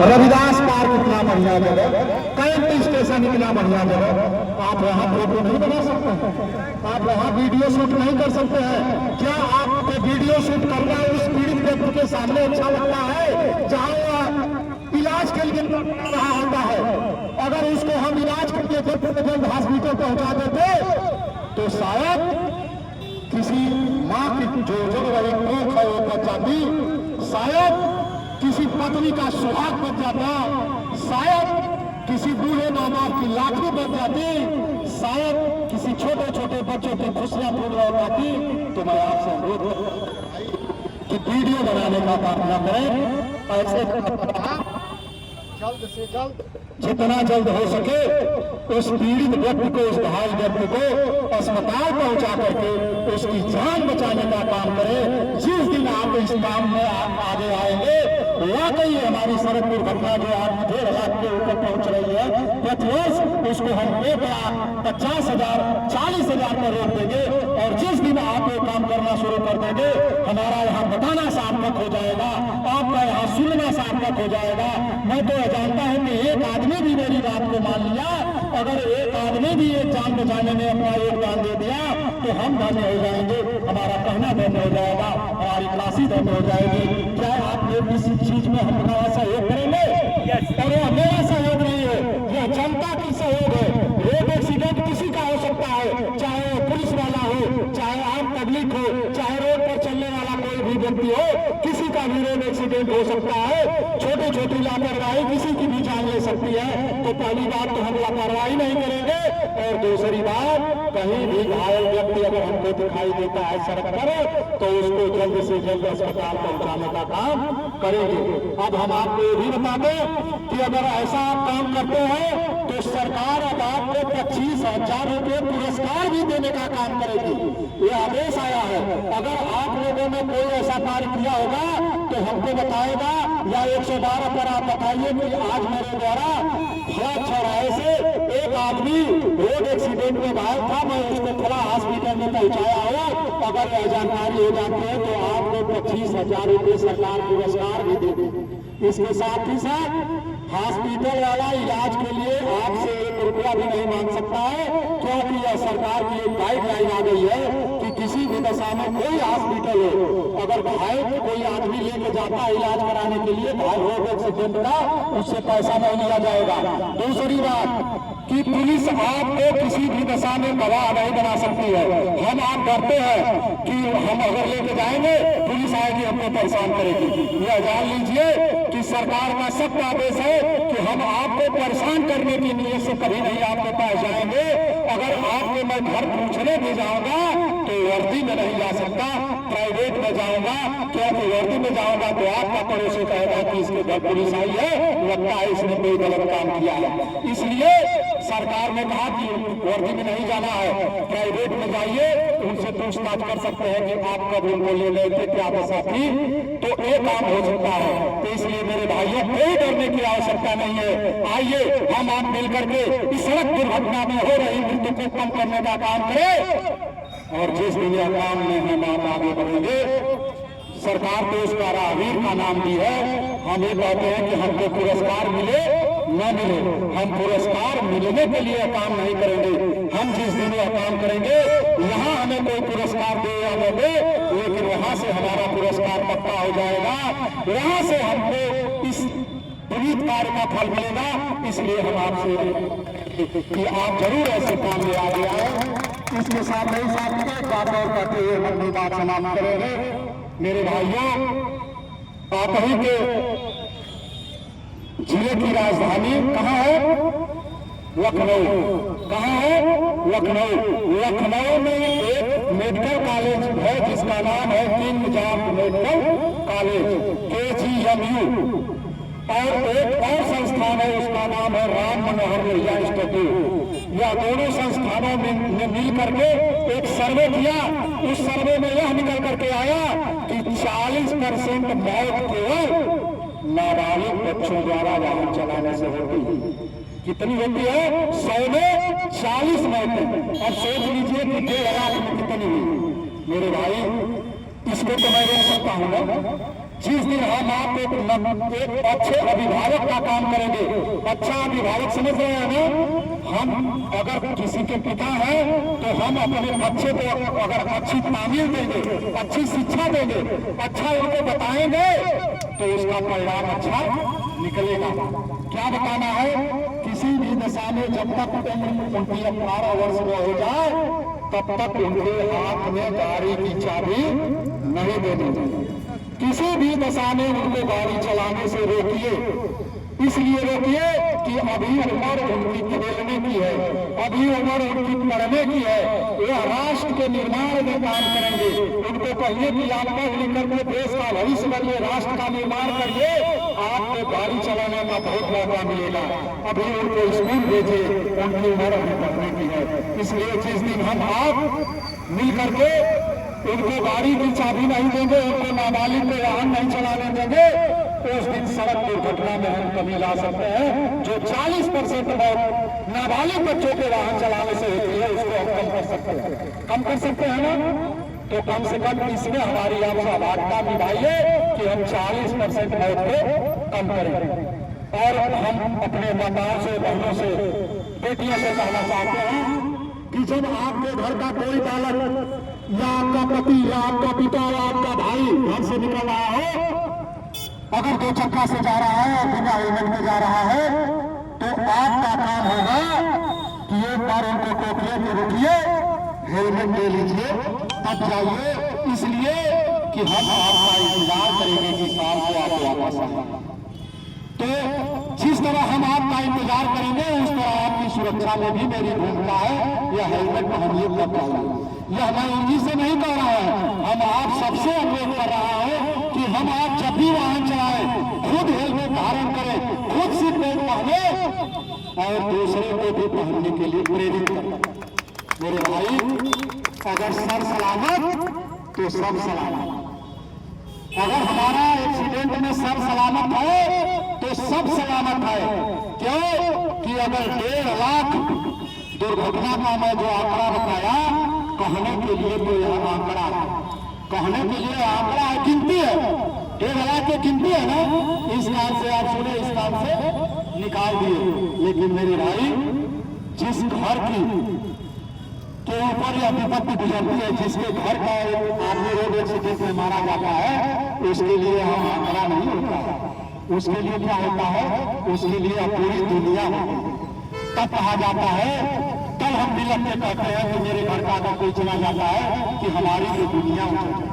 Ravidas park इतना बढ़िया जगह, कैंट स्टेशन इतना बढ़िया जगह, आप वहाँ फोटो नहीं बना सकते हैं, आप वहाँ वीडियो शूट नहीं कर सकते हैं। क्या आपको वीडियो शूट करना उस पीड़ित व्यक्ति के सामने अच्छा लगता है जहाँ इलाज के लिए रहा होता है? अगर उसको हम इलाज के लिए जल्द हॉस्पिटल पहुंचा देते तो शायद किसी माँ की जो कोख है वो बच जाती, शायद किसी पत्नी का सुहाग बच जाता, शायद किसी बूढ़े माँ बाप की लाठी बच जाती, शायद किसी छोटे छोटे बच्चों की खुशियां पूर्ण हो जाती। तो मैं आपसे अनुरोध कि वीडियो बनाने का काम न करें, ऐसे जल्द से जल्द जितना जल्द हो सके उस पीड़ित व्यक्ति को, उस घायल व्यक्ति को अस्पताल पहुंचा करके उसकी जान बचाने का काम करें। जिस दिन आप इस काम में आगे आएंगे, वाकई हमारी सड़क दुर्घटना जो आज 1.5 लाख के ऊपर पहुंच रही है प्रति वर्ष, उसको हम 50,000 40,000 पर रोक देंगे। और जिस दिन आप ये काम करना शुरू कर देंगे, हमारा यहाँ बताना सार्थक हो जाएगा, आपका यहाँ सुनना सार्थक हो जाएगा। मैं तो जानता हूं कि एक आदमी भी मेरी बात को मान लिया, अगर एक आदमी भी एक जान बचाने में अपना योगदान दे दिया तो हम धन्य हो जाएंगे, हमारा कहना धन्य हो जाएगा, हमारी काशी धन्य हो जाएगी। क्या आप लोग किसी चीज में हमारा सहयोग करेंगे? और यह मेरा सहयोग नहीं है, यह जनता की सहयोग है। रोड एक्सीडेंट किसी का हो सकता है, चाहे पुलिस वाला हो, चाहे आम पब्लिक हो, चाहे रोड पर चलने वाला कोई भी व्यक्ति हो, किसी का भी रोड एक्सीडेंट हो सकता है। छोटी छोटी लापरवाही किसी की भी जान ले सकती है। तो पहली बात तो हम लापरवाही नहीं करेंगे, और दूसरी बात, कहीं भी घायल व्यक्ति अगर हमको दिखाई देता है सड़क पर तो उसको जल्द से जल्द अस्पताल पहुंचाने का काम करेंगे। अब हम आपको ये भी बता दें कि अगर ऐसा काम करते हैं तो सरकार अब आपको 25,000 रुपये पुरस्कार भी देने का काम करेगी। ये आदेश आया है। अगर आप लोगों ने कोई ऐसा कार्य किया होगा तो हमको बताएगा, या 112 पर आप बताइए कि आज मेरे द्वारा फला चौराहे से एक आदमी रोड एक्सीडेंट में घायल था, मैं उसको फला हॉस्पिटल में पहुंचाया हूँ। अगर यह जानकारी हो जाती है तो आपको 25,000 रुपये सरकार पुरस्कार भी देगी। इसके साथ ही साथ हॉस्पिटल वाला इलाज के लिए आपसे 1 रुपया भी नहीं मांग सकता है, क्योंकि यह सरकार की एक गाइडलाइन आ गई है कि किसी भी दशा में कोई हॉस्पिटल हो, अगर घायल कोई आदमी लेके जाता है इलाज कराने के लिए घायल रोड एक्सीडेंट का, उससे पैसा नहीं लिया जाएगा। दूसरी बात कि पुलिस आपको किसी भी दशा में गवाह नहीं बना सकती है। हम आप डरते हैं कि हम अगर लेके जाएंगे पुलिस आएगी हमको परेशान करेगी। यह जान लीजिए कि सरकार का सख्त आदेश है कि हम आपको परेशान करने की नीयत से कभी नहीं आपके पास जाएंगे। अगर आपको मैं घर पूछने भी जाऊंगा तो वर्दी में नहीं जा सकता, प्राइवेट में जाऊंगा, क्योंकि वर्दी में जाऊंगा तो आपका पड़ोसी कहेगा कि इसके घर पुलिस आई है, लगता है इसने कोई गलत काम किया है। इसलिए सरकार ने कहा कि वर्दी में नहीं जाना है, प्राइवेट में जाइए, उनसे पूछताछ कर सकते हैं कि आप कब उनको ले गए थे, क्या दशा थी, तो एक काम हो सकता है। तो इसलिए मेरे भाइयों, कोई डरने की आवश्यकता नहीं है। आइए हम आप मिलकर के इस सड़क दुर्घटना में हो रही मृत्यु को कम करने का काम करें, और जिस दिन यह काम में हम आप आगे बढ़ेंगे, सरकार तो उसका राहवीर का नाम भी है। हम ये कहते हैं कि हमको पुरस्कार मिले न मिले, हम पुरस्कार मिलने के लिए काम नहीं करेंगे। हम जिस दिन यह काम करेंगे, यहाँ हमें कोई पुरस्कार दे या न दे, लेकिन वहाँ से हमारा पुरस्कार पक्का हो जाएगा, वहाँ से हमको इस पुनीत कार्य का फल मिलेगा। इसलिए हम आपसे कि आप जरूर ऐसे काम में आगे आए। इसके साथ नहीं साथ बात और करते हुए हम अपनी बात समाप्त करेंगे। मेरे भाइयों, आप ही के जिले की राजधानी कहाँ है? लखनऊ। कहाँ है? लखनऊ। लखनऊ में एक मेडिकल कॉलेज है जिसका नाम है king George medical college, KGMU, और एक और संस्थान है उसका नाम है राम मनोहर लोहिया इंस्टीट्यूट। यह दोनों संस्थानों ने मिल करके एक सर्वे किया। उस सर्वे में यह निकल करके आया कि 40% मौत केवल नाबालिग बच्चों द्वारा वाहन चलाने से होती है। कितनी होती है? 100 में 40 मौतें। अब सोच लीजिए कि 1.5 लाख में कितनी हुई। मेरे भाई, इसको तो मैं रोक सकता हूँ ना, जिस दिन हम आप एक अच्छे अभिभावक का काम करेंगे, अच्छा अभिभावक समझ रहे हैं ना, हम अगर किसी के पिता हैं तो हम अपने बच्चे को अगर अच्छी तालीम देंगे, अच्छी शिक्षा देंगे, अच्छा उनको बताएंगे तो उसका परिणाम अच्छा निकलेगा। क्या बताना है, किसी भी दशा में जब तक उनकी 18 वर्ष में हो जाए तब तक उनके हाथ में गाड़ी की चाबी नहीं देनी चाहिए। किसी भी दशा में उनको गाड़ी चलाने से रोकिए, इसलिए रोकिए कि अभी उम्र उनकी खेलने की है, अभी उम्र उनकी पढ़ने की है, वह राष्ट्र के निर्माण में काम करेंगे। उनको कहिए कि आप पढ़ लिख करके देश का भविष्य बनिए, राष्ट्र का निर्माण करिए, आपको गाड़ी चलाने का बहुत मौका मिलेगा। अभी उनको स्कूल भेजिए, उनकी उम्र अभी पढ़ने की है। इसलिए जिस दिन हम आप मिल करके उनको गाड़ी की चाबी नहीं देंगे, उनको नाबालिग को वाहन नहीं चलाने देंगे, तो उस दिन सड़क दुर्घटना में हम कमी ला सकते हैं। जो 40% मौत नाबालिग बच्चों के वाहन चलाने से होती है, उसको हम कम कर सकते हैं। कम कर सकते हैं ना, तो कम से कम इसमें हमारी आप सहभागिता निभाइए कि हम 40% मौत को कम करें। और हम अपने माताओं से, बहनों से, बेटियों से कहना चाहते हैं कि जब आपके घर का कोई बालक या आपका पति या आपका पिता या आपका भाई घर से निकल रहा है, अगर 2 चक्का से जा रहा है और बिना हेलमेट में जा रहा है, तो आपका काम होगा कि एक बार उनको टोकिए कि रुकिए, हेलमेट ले लीजिए, तब जाइए। इसलिए कि हम आपका इंतजार करेंगे कि शाम को आप वापस आए। तो जिस तरह हम आपका इंतजार करेंगे उस तरह आपकी सुरक्षा में भी मेरी भूमिका है। यह हेलमेट पहनिए तब जाइए। यह मैं इंजी से नहीं कह रहा है, हम आप सबसे अनुरोध कर रहा है कि हम आप जब भी वाहन चलाएं खुद हेलमेट धारण करें, खुद सीट बेल्ट पहने और दूसरे को भी पहनने के लिए प्रेरित करें। मेरे भाई, अगर सर सलामत तो सब सलामत। अगर हमारा एक्सीडेंट में सर सलामत है तो सब सलामत है। क्यों कि अगर 1.5 लाख दुर्घटना का मैं जो आंकड़ा बताया, कहने के लिए तो यह आंकड़ा है, कहने के लिए आंकड़ा है, गिनती है, 1.5 लाख की गिनती है ना। इस कान से आप सुने, इस कान से निकाल दिए। लेकिन मेरे भाई, जिस घर की के ऊपर यह विपत्ति गुजरती है, जिसके घर का आदमी रोड एक्सीडेंट में मारा जाता है, उसके लिए हम आंकड़ा नहीं होता है। उसके लिए क्या होता है, उसके लिए पूरी दुनिया होती है। तब कहा जाता है, तब हम दिलक के कहते हैं कि मेरे घर का अगर कोई चला जाता है कि हमारी जो दुनिया उठे,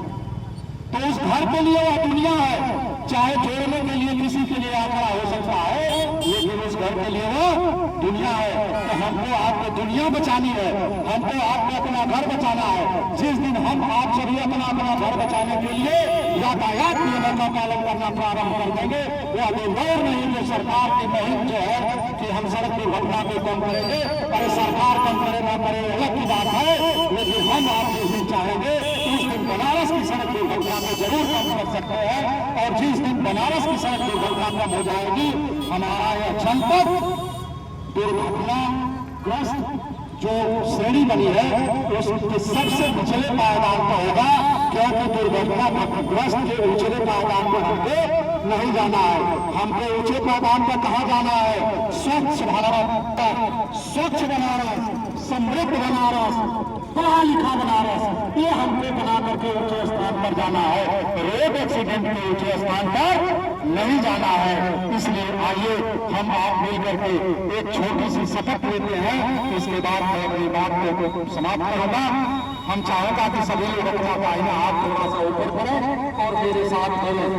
तो उस घर के लिए वह दुनिया है। चाहे जोड़ने के लिए किसी के लिए आंकड़ा हो सकता है, लेकिन उस घर के लिए वो दुनिया है। तो हमको आपको दुनिया बचानी है, हमको आपको अपना घर बचाना है। जिस दिन हम आप सभी अपना घर बचाने के लिए यातायात नियमों का पालन करना प्रारंभ कर देंगे, वह दौर नहीं जो सरकार की मुहिम जो है कि हम सड़क दुर्घटना को कम करेंगे। अरे सरकार कम करे ना करे अलग की बात है, लेकिन हम आप जिस दिन चाहेंगे उस दिन बनारस की सड़क दुर्घटना को जरूर कम कर सकते हैं। और जिस दिन बनारस की सड़क दुर्घटना कम हो जाएगी, हमारा यह जनपद दुर्घटनाग्रस्त जो श्रेणी बनी है उसके सबसे निचले पायदान पर होगा। क्योंकि दुर्घटनाग्रस्त के ऊंचे पायदान पर हमको नहीं जाना है, हमको ऊंचे पायदान पर कहाँ जाना है? स्वच्छ भारत, स्वच्छ बनारस, समृद्ध बनारस, पढ़ा लिखा बनारस, ये हमको बना करके ऊंचे स्थान पर जाना है। रोड एक्सीडेंट के ऊंचे स्थान पर नहीं जाना है। इसलिए आइए हम आप मिल करके एक छोटी सी शपथ लेते हैं। इसके बाद मैं अपनी बात को समाप्त करूंगा। हम चाहूंगा कि सभी लोग अपना दाहिना हाथ थोड़ा सा ऊपर करें और मेरे साथ बोलें।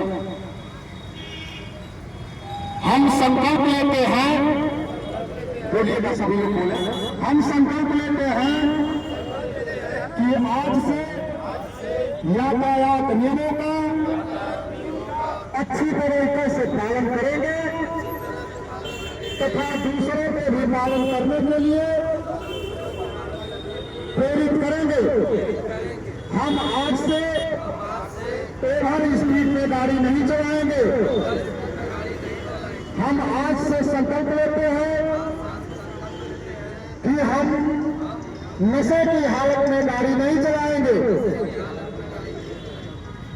हम संकल्प लेते हैं, बोलिएगा सभी लोग बोले, हम संकल्प लेते हैं कि आज से यातायात नियमों का अच्छी तरीके से पालन करेंगे तथा दूसरों को भी पालन करने के लिए प्रेरित करेंगे। हम आज से ओवर स्पीड में गाड़ी नहीं चलाएंगे। हम आज से संकल्प लेते हैं कि हम नशे की हालत में गाड़ी नहीं चलाएंगे।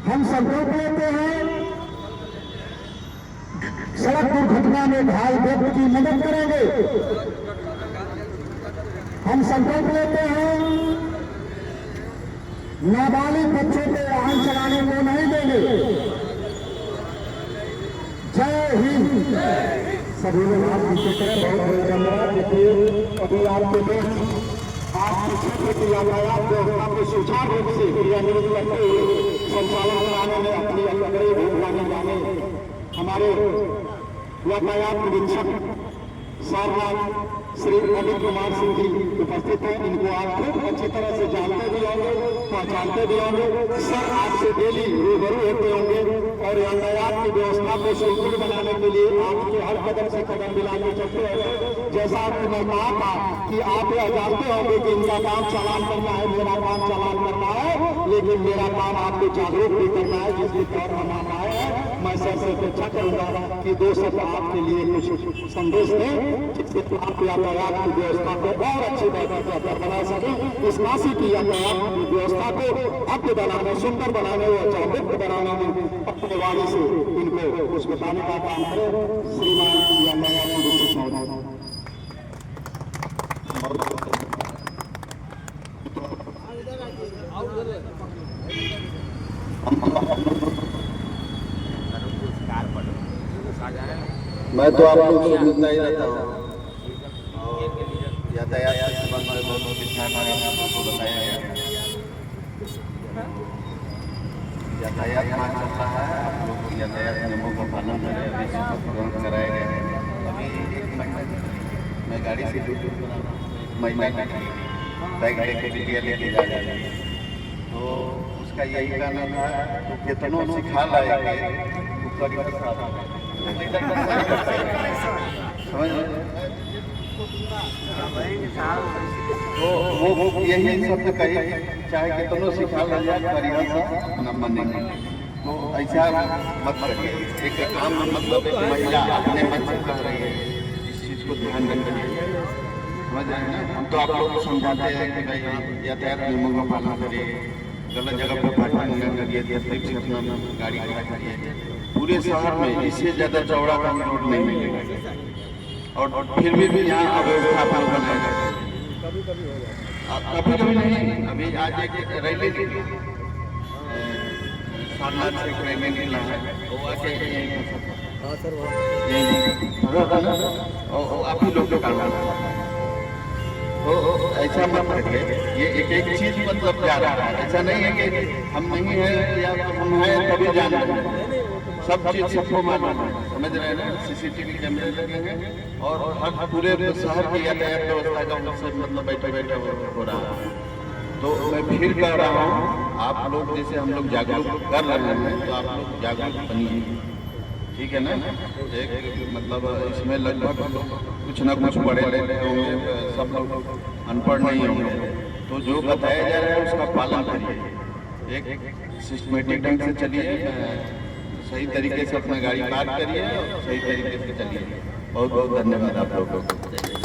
हम संकल्प लेते हैं सड़क दुर्घटना में घायल व्यक्ति की मदद करेंगे। हम संकल्प लेते हैं नाबालिग बच्चों को वाहन चलाने को नहीं देंगे। जय हिंद। सभी लोग आप पीछे करें, बहुत बहुत धन्यवाद। देखिए अभी आपके बीच आपके क्षेत्र की यातायात व्यवस्था को सुचारू रूप से क्रियान्वित करते हुए संचालन कराने में अपनी अग्रणी भूमिका निभाने हमारे यातायात निरीक्षक सारनाथ श्री अमित कुमार सिंह जी उपस्थित हैं। इनको आप खूब अच्छी तरह से जानते भी होंगे, पहचानते भी होंगे। सर आपसे डेली रूबरू होते होंगे और यातायात की व्यवस्था को सुदृढ़ बनाने के लिए आपके हर कदम से कदम मिलाने चलते होंगे। जैसा आपने मैं कहा था कि आप यह जानते होंगे कि इनका काम चालान करना है, मेरा काम चालान करना है, लेकिन मेरा काम आपको जागरूक भी करना है। जिसके तौर हम आए हैं, मैं सबसे अपेक्षा करूंगा कि दो शब्द आपके लिए कुछ संदेश दें जिससे आप यातायात की व्यवस्था को और अच्छी बेहतर बना सकें। इस काशी की यातायात की व्यवस्था को भव्य बनाने, सुंदर बनाने और चौमुक्त बनाने में अपने वाणी से इनको कुछ बताने का काम करें। श्रीमान यातायात निरीक्षक महोदय। मैं तो आप लोग से मिलता ही रहता हूँ। यातायात के संबंध में बहुत विस्तार में आप लोग को बताया गया। यातायात वहाँ चलता है, आप लोग को यातायात नियमों का पालन करें। अभी ग्रहण कराए गए हैं। अभी एक महीना मैं गाड़ी से महिला बैग लेके बिटिया लेके जा रही है, तो उसका यही कहना था तो कितनों सिखा लाएंगे समझ तो वो यही शब्द कही, चाहे कितनों सिखा ला जाए परिभाषा न मानेंगे। तो ऐसा मत करिए। एक आम मतलब एक महिला अपने मन से कर रही है, इस चीज़ को ध्यान रखिए। समझ रहे हैं ना? हम तो आप लोग को समझाते हैं कि भाई यातायात नियमों का पालन करिए, गलत जगह पर पार्किंग न करिए, तरतीब से अपना गाड़ी खड़ा करिए। पूरे शहर में इससे ज़्यादा चौड़ा का रोड नहीं मिलेगा और फिर भी यहाँ अव्यवस्था पर बनाया जाए। कभी कभी नहीं। अभी आज एक रैली निकली, सारनाथ से एक रैली निकला है, वो आके आप ही लोग का ऐसा मत करिए। ये एक चीज मतलब क्या रहा है, ऐसा नहीं है कि हम नहीं है या हम हैं तभी जान रहे हैं। सब चीज सबको मालूम है, समझ रहे हैं ना? सीसीटीवी कैमरे लगे हैं और हर पूरे शहर की यातायात व्यवस्था का उनसे मतलब बैठे बैठे हो रहा है। तो मैं फिर कह रहा हूँ, आप लोग जैसे हम लोग जागरूक कर रहे हैं तो आप लोग जागरूक बनिए, ठीक है ना? एक मतलब इसमें लगभग कुछ ना कुछ पढ़े लिखे होंगे, सब लोग अनपढ़ नहीं होंगे। तो जो बताया जा रहा है उसका पालन करिए, एक सिस्टमेटिक ढंग से चलिए, सही तरीके से अपना गाड़ी पार्क करिए और सही तरीके से चलिए। बहुत बहुत धन्यवाद आप लोगों को।